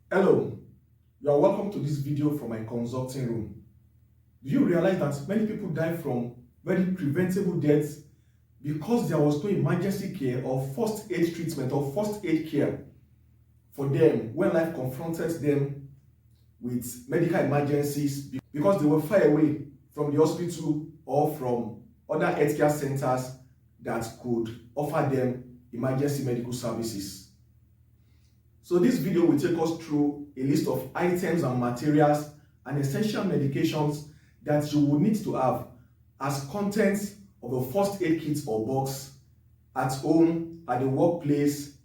Hello, you are welcome to this video from my consulting room. Do you realize that many people die from very preventable deaths because there was no emergency care or first aid treatment or first aid care for them when life confronted them with medical emergencies because they were far away from the hospital or from other healthcare centers that could offer them emergency medical services. So this video will take us through a list of items and materials and essential medications that you will need to have as contents of a first aid kit or box at home, at the workplace,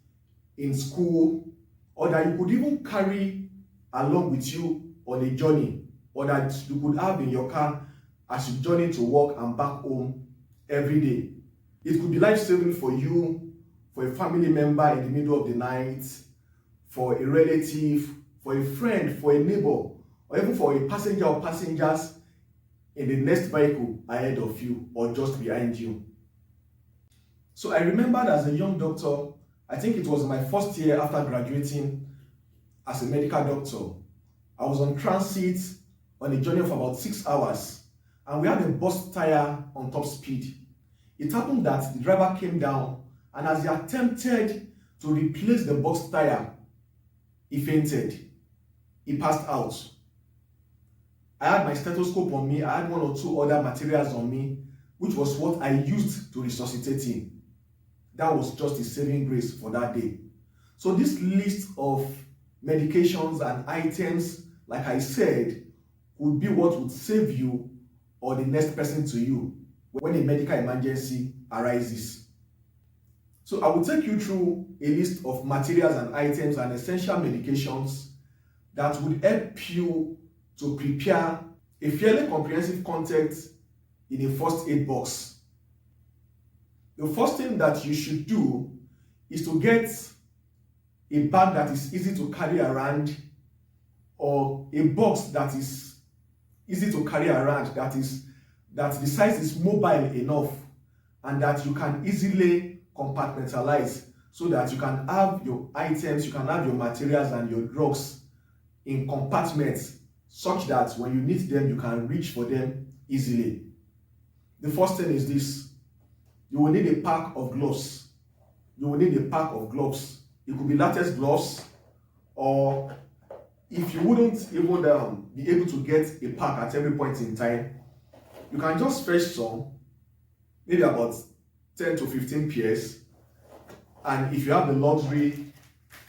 in school, or that you could even carry along with you on a journey, or that you could have in your car as you journey to work and back home every day. It could be life-saving for you, for a family member in the middle of the night, for a relative, for a friend, for a neighbor, or even for a passenger or passengers in the next vehicle ahead of you or just behind you. So I remembered as a young doctor, I think it was my first year after graduating as a medical doctor. I was on transit on a journey of about 6 hours, and we had a bus tire on top speed. It happened that the driver came down, and as he attempted to replace the bus tire, he fainted. He passed out. I had my stethoscope on me. I had 1 or 2 other materials on me, which was what I used to resuscitate him. That was just a saving grace for that day. So this list of medications and items, like I said, would be what would save you or the next person to you when a medical emergency arises. So I will take you through a list of materials and items and essential medications that would help you to prepare a fairly comprehensive content in a first aid box. The first thing that you should do is to get a bag that is easy to carry around, or a box that is easy to carry around, that the size is mobile enough and that you can easily compartmentalize, so that you can have your items, you can have your materials and your drugs in compartments such that when you need them, you can reach for them easily. The first thing is this: you will need a pack of gloves. You will need a pack of gloves. It could be latex gloves, or if you wouldn't even be able to get a pack at every point in time, you can just fetch some, maybe about 10 to 15 pairs, and if you have the luxury,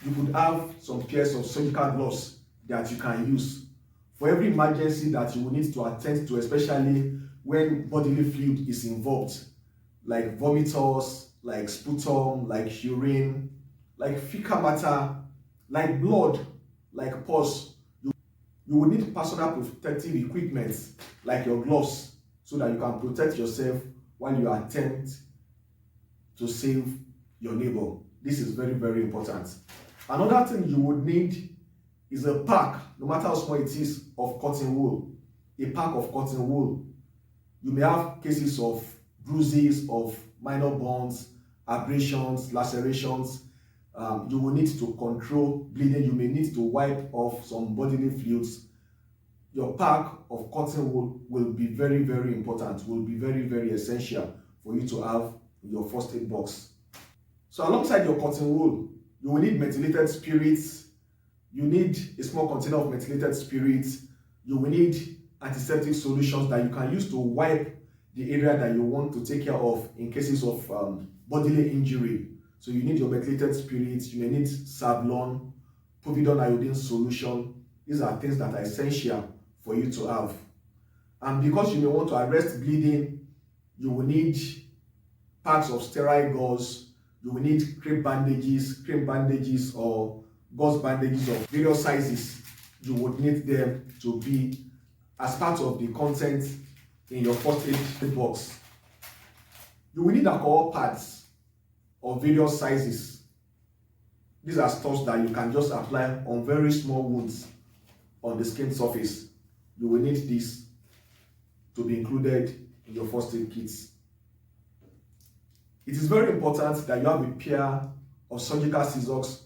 you could have some pairs of surgical gloves that you can use for every emergency that you will need to attend to, especially when bodily fluid is involved, like vomitors, like sputum, like urine, like fecal matter, like blood, like pus. You will need personal protective equipment like your gloves, so that you can protect yourself while you attempt to save your neighbor. This is very, very important. Another thing you would need is a pack, no matter how small it is, of cotton wool. A pack of cotton wool. You may have cases of bruises, of minor burns, abrasions, lacerations. You will need to control bleeding. You may need to wipe off some bodily fluids. Your pack of cotton wool will be very, very important, will be very, very essential for you to have in your first aid box. So alongside your cotton wool, you will need methylated spirits. You need a small container of methylated spirits. You will need antiseptic solutions that you can use to wipe the area that you want to take care of in cases of bodily injury. So you need your methylated spirits. You may need Savlon, povidone iodine solution. These are things that are essential for you to have. And because you may want to arrest bleeding, you will need packs of sterile gauze. You will need crepe bandages or gauze bandages of various sizes. You would need them to be as part of the content in your first aid box. You will need alcohol pads of various sizes. These are stuff that you can just apply on very small wounds on the skin surface. You will need this to be included in your first aid kits. It is very important that you have a pair of surgical scissors,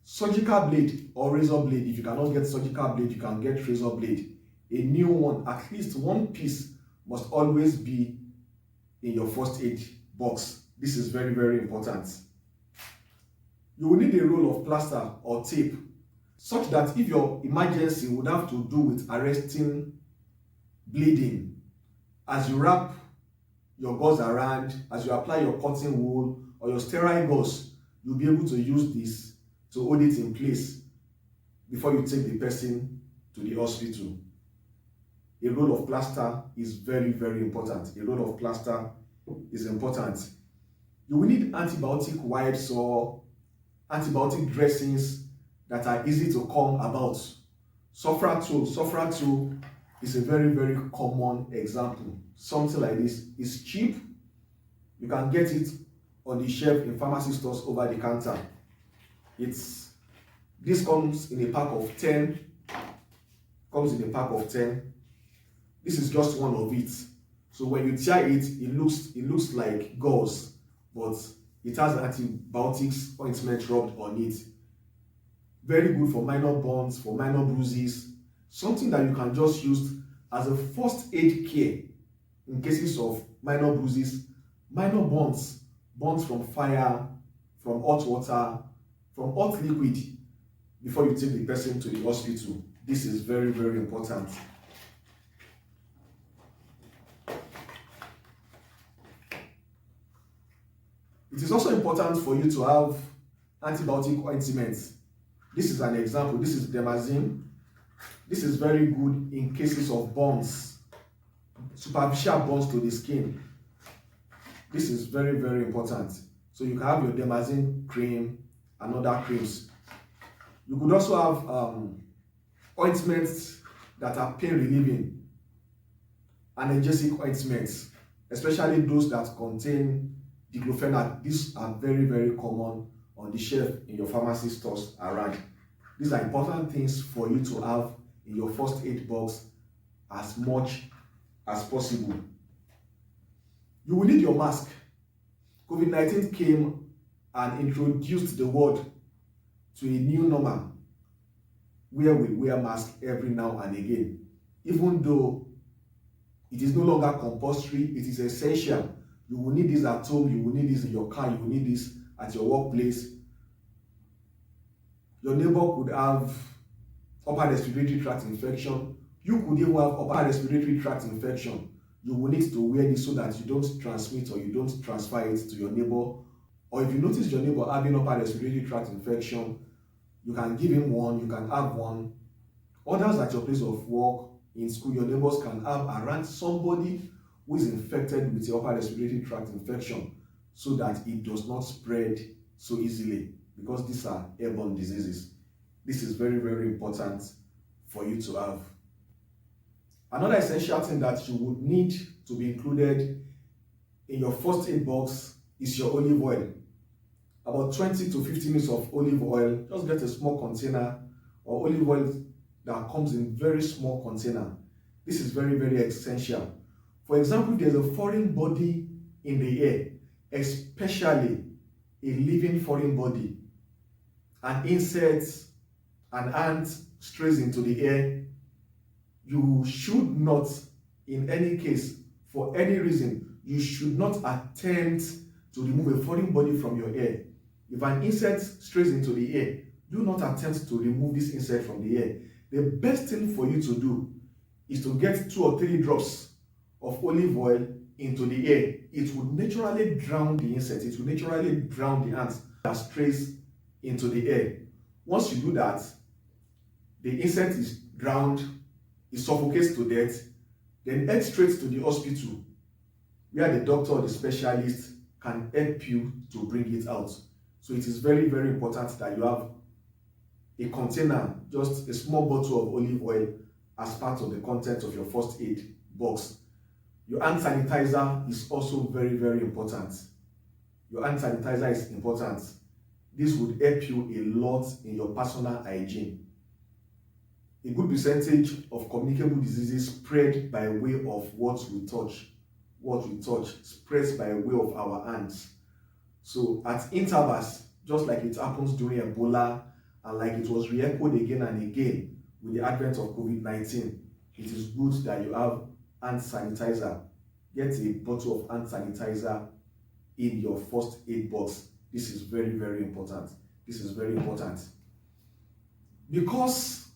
surgical blade or razor blade. If you cannot get surgical blade, you can get razor blade. A new one, at least one piece, must always be in your first aid box. This is very, very important. You will need a roll of plaster or tape, such that if your emergency would have to do with arresting bleeding, as you wrap your gauze around, as you apply your cotton wool or your sterile gauze, you'll be able to use this to hold it in place before you take the person to the hospital. A roll of plaster is very, very important. A roll of plaster is important. You will need antibiotic wipes or antibiotic dressings that are easy to come about. Sofra is a very, very common example. Something like this is cheap. You can get it on the shelf in pharmacy stores over the counter. This comes in a pack of 10. This is just one of it. So when you tear it, it looks like gauze, but it has antibiotics ointment rubbed on it. Very good for minor burns, for minor bruises. Something that you can just use as a first aid care in cases of minor bruises, minor burns from fire, from hot water, from hot liquid, before you take the person to the hospital. This is very, very important. It is also important for you to have antibiotic ointments. This is an example. This is Dermazine. This is very good in cases of burns, superficial burns to the skin. This is very, very important. So you can have your Dermazine cream and other creams. You could also have ointments that are pain relieving, analgesic ointments, especially those that contain diclofenac. These are very, very common on the shelf in your pharmacy stores around. These are important things for you to have in your first aid box as much as possible. You will need your mask. COVID-19 came and introduced the world to a new normal where we wear masks every now and again. Even though it is no longer compulsory, it is essential. You will need this at home, you will need this in your car, you will need this at your workplace. Your neighbor could have upper respiratory tract infection. You could even have upper respiratory tract infection. You will need to wear this so that you don't transmit or you don't transfer it to your neighbor. Or if you notice your neighbor having upper respiratory tract infection, you can give him one, you can have one. Others at your place of work, in school, your neighbors can have around somebody who is infected with the upper respiratory tract infection, so that it does not spread so easily, because these are airborne diseases. This is very, very important for you to have. Another essential thing that you would need to be included in your first aid box is your olive oil. About 20 to 50 ml of olive oil. Just get a small container, or olive oil that comes in very small container. This is very, very essential. For example, there's a foreign body in the air, especially a living foreign body. An insect, an ant strays into the air. You should not, in any case, for any reason, you should not attempt to remove a foreign body from your air. If an insect strays into the air, do not attempt to remove this insect from the air. The best thing for you to do is to get 2 or 3 drops of olive oil into the air. It will naturally drown the insect. It will naturally drown the ant that strays into the air. Once you do that, the insect is drowned, it suffocates to death, then head straight to the hospital, where the doctor or the specialist can help you to bring it out. So it is very, very important that you have a container, just a small bottle of olive oil, as part of the content of your first aid box. Your hand sanitizer is also very, very important. Your hand sanitizer is important. This would help you a lot in your personal hygiene. A good percentage of communicable diseases spread by way of what we touch. What we touch spreads by way of our hands. So at intervals, just like it happens during Ebola And like it was re-echoed again and again with the advent of COVID-19, it is good that you have hand sanitizer. Get a bottle of hand sanitizer in your first aid box. This is very, very important. This is very important. Because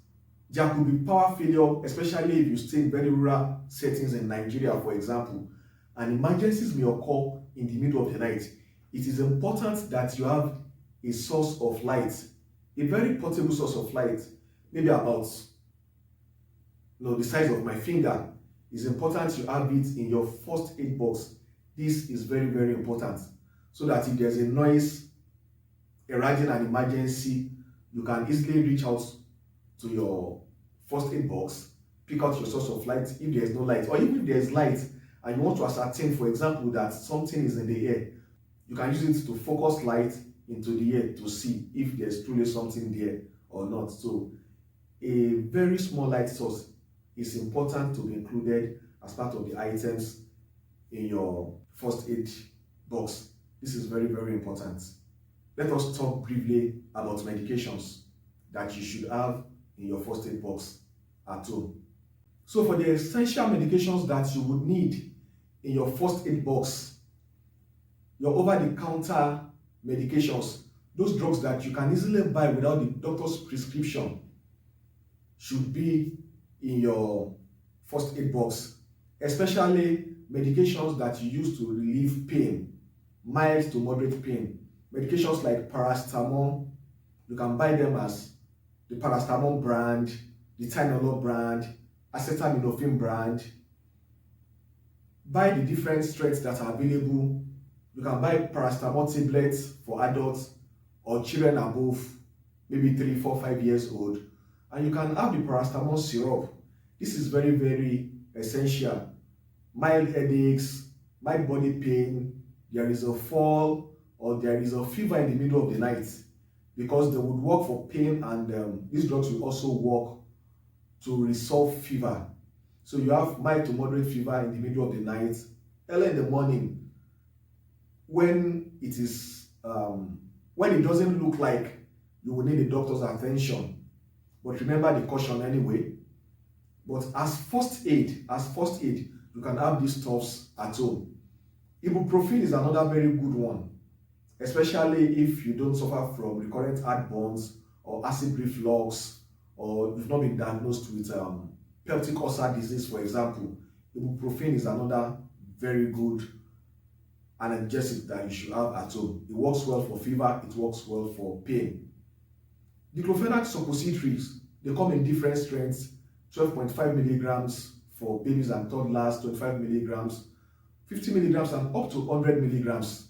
there could be power failure, especially if you stay in very rural settings in Nigeria, for example, and emergencies may occur in the middle of the night. It is important that you have a source of light, a very portable source of light, maybe about the size of my finger. It's important you have it in your first aid box. This is very, very important, so that if there's a noise arousing an emergency, you can easily reach out to your first aid box, pick out your source of light if there is no light, or even if there is light and you want to ascertain, for example, that something is in the air, you can use it to focus light into the air to see if there's truly something there or not. So a very small light source is important to be included as part of the items in your first aid box. This is very, very important. Let us talk briefly about medications that you should have in your first aid box at home. So for the essential medications that you would need in your first aid box, your over-the-counter medications, those drugs that you can easily buy without the doctor's prescription, should be in your first aid box, especially medications that you use to relieve pain, mild to moderate pain. Medications like paracetamol, you can buy them as the paracetamol brand, the Tylenol brand, acetaminophen brand. Buy the different strengths that are available. You can buy paracetamol tablets for adults or children above maybe 3, 4, 5 years old. And you can have the paracetamol syrup. This is very, very essential. Mild headaches, mild body pain, there is a fall or there is a fever in the middle of the night, because they would work for pain, and these drugs will also work to resolve fever. So you have mild to moderate fever in the middle of the night, early in the morning, when it is when it doesn't look like you will need the doctor's attention. But remember the caution anyway. But as first aid, you can have these stuffs at home. Ibuprofen is another very good one, especially if you don't suffer from recurrent heartburns or acid reflux, or you've not been diagnosed with peptic ulcer disease, for example. Ibuprofen is another very good analgesic that you should have at home. It works well for fever, it works well for pain. Diclofenac suppositories, they come in different strengths: 12.5 milligrams for babies and toddlers, 25 milligrams, 50 milligrams, and up to 100 milligrams.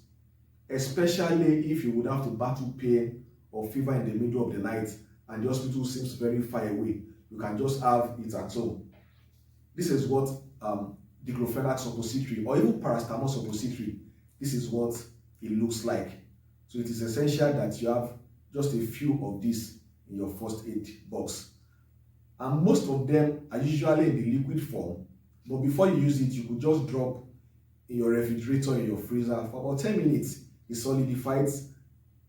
Especially if you would have to battle pain or fever in the middle of the night and the hospital seems very far away, you can just have it at home. This is what diclofenac suppository or even paracetamol suppository, this is what it looks like. So it is essential that you have just a few of these in your first aid box. And most of them are usually in the liquid form, but before you use it, you could just drop in your refrigerator, in your freezer for about 10 minutes. It solidifies.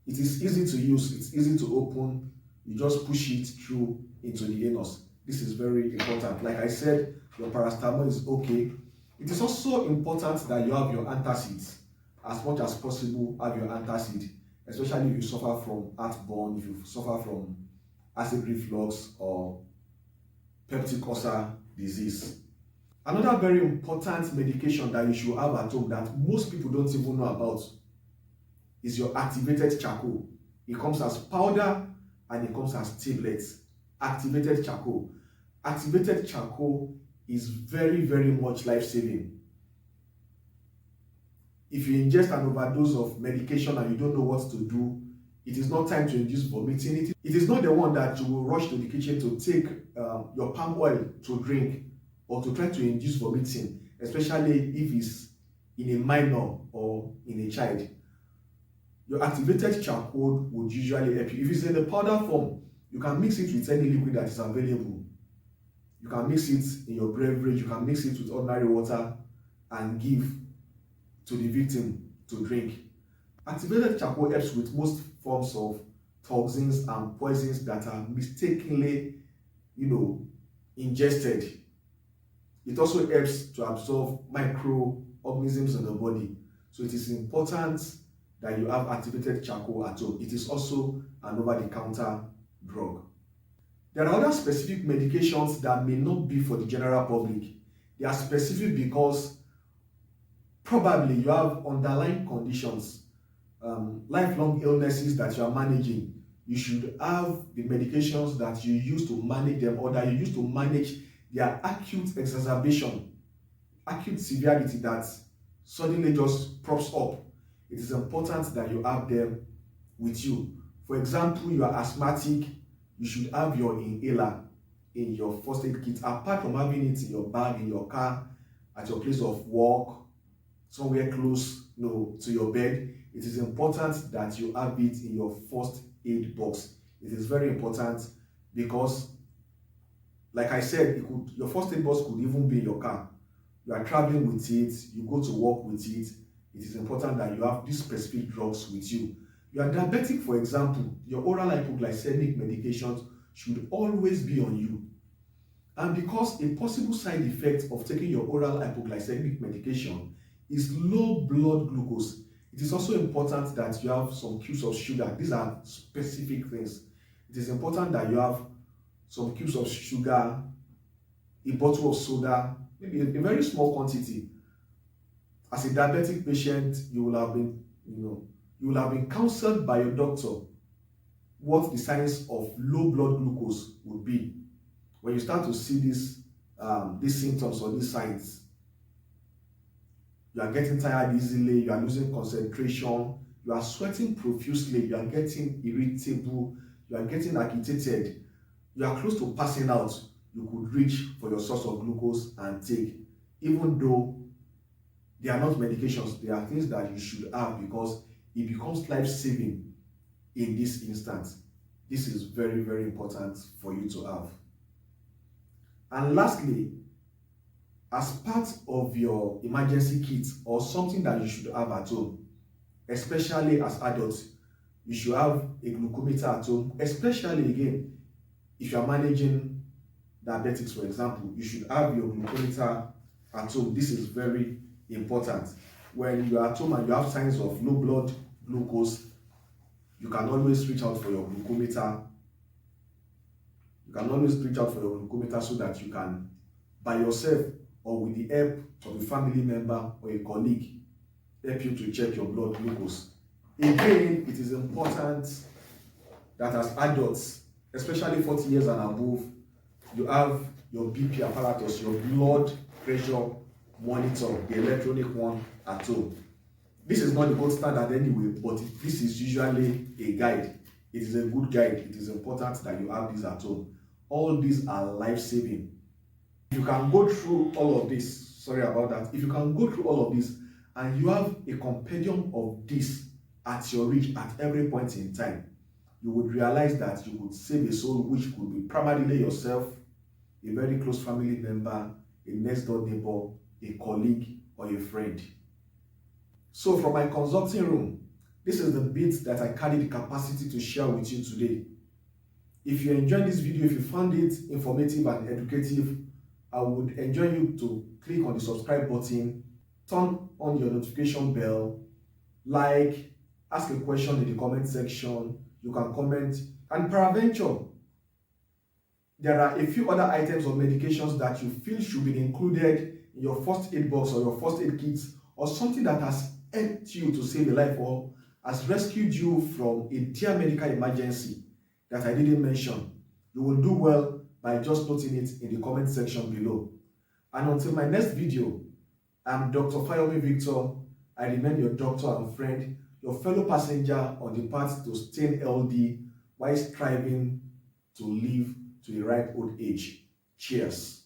It is easy to use, it's easy to open. You just push it through into the anus. This is very important. Like I said, your paracetamol is okay. It is also important that you have your antacids. As much as possible, have your antacid, especially if you suffer from heartburn, if you suffer from acid reflux or peptic ulcer disease. Another very important medication that you should have at home that most people don't even know about is your activated charcoal. It comes as powder and it comes as tablets. Activated charcoal. Activated charcoal is very, very much life-saving. If you ingest an overdose of medication and you don't know what to do, it is not time to induce vomiting. It is not the one that you will rush to the kitchen to take your palm oil to drink or to try to induce vomiting, especially if it's in a minor or in a child. Your activated charcoal would usually help you. If it's in the powder form, you can mix it with any liquid that is available. You can mix it in your beverage, you can mix it with ordinary water and give to the victim to drink. Activated charcoal helps with most forms of toxins and poisons that are mistakenly, ingested. It also helps to absorb microorganisms in the body. So it is important that you have activated charcoal at home. It is also an over-the-counter drug. There are other specific medications that may not be for the general public. They are specific because probably you have underlying conditions, lifelong illnesses that you are managing. You should have the medications that you use to manage them, or that you use to manage their acute exacerbation, acute severity that suddenly just props up. It is important that you have them with you. For example, you are asthmatic, you should have your inhaler in your first aid kit, apart from having it in your bag, in your car, at your place of work, somewhere close to your bed. It is important that you have it in your first aid box. It is very important because, like I said, your first aid box could even be in your car. You are traveling with it, you go to work with it. It is important that you have these specific drugs with you. You are diabetic, for example, your oral hypoglycemic medications should always be on you. And because a possible side effect of taking your oral hypoglycemic medication is low blood glucose, it is also important that you have some cubes of sugar. These are specific things. It is important that you have some cubes of sugar, a bottle of soda, maybe a very small quantity. As a diabetic patient, you will have been counseled by your doctor what the signs of low blood glucose would be. When you start to see these symptoms or these signs, you are getting tired easily, you are losing concentration, you are sweating profusely, you are getting irritable, you are getting agitated, you are close to passing out, you could reach for your source of glucose and take. Even though they are not medications, they are things that you should have because it becomes life-saving in this instance. This is very, very important for you to have. And lastly, as part of your emergency kit or something that you should have at home, especially as adults, you should have a glucometer at home, especially again, if you are managing diabetics, for example, you should have your glucometer at home. This is very important. When you are at home and you have signs of low blood glucose, you can always reach out for your glucometer. You can always reach out for your glucometer so that you can, by yourself or with the help of a family member or a colleague, help you to check your blood glucose. Again, it is important that as adults, especially 40 years and above, you have your BP apparatus, your blood pressure monitor, the electronic one at home. This is not the gold standard anyway, but this is usually a guide. It is a good guide. It is important that you have this at home. All these are life-saving. If you can go through all of this, sorry about that, if you can go through all of this and you have a compendium of this at your reach at every point in time, you would realize that you could save a soul, which could be primarily yourself, a very close family member, a next door neighbor, a colleague, or a friend. So from my consulting room, this is the bit that I carry the capacity to share with you today. If you enjoyed this video, if you found it informative and educative, I would enjoy you to click on the subscribe button, turn on your notification bell, like, ask a question in the comment section, you can comment, and peradventure, there are a few other items or medications that you feel should be included in your first aid box or your first aid kit, or something that has helped you to save a life or has rescued you from a dire medical emergency that I didn't mention. You will do well by just noting it in the comment section below. And until my next video, I'm Dr. Fayomi Victor. I remain your doctor and friend, your fellow passenger on the path to staying healthy while striving to live to a ripe old age. Cheers.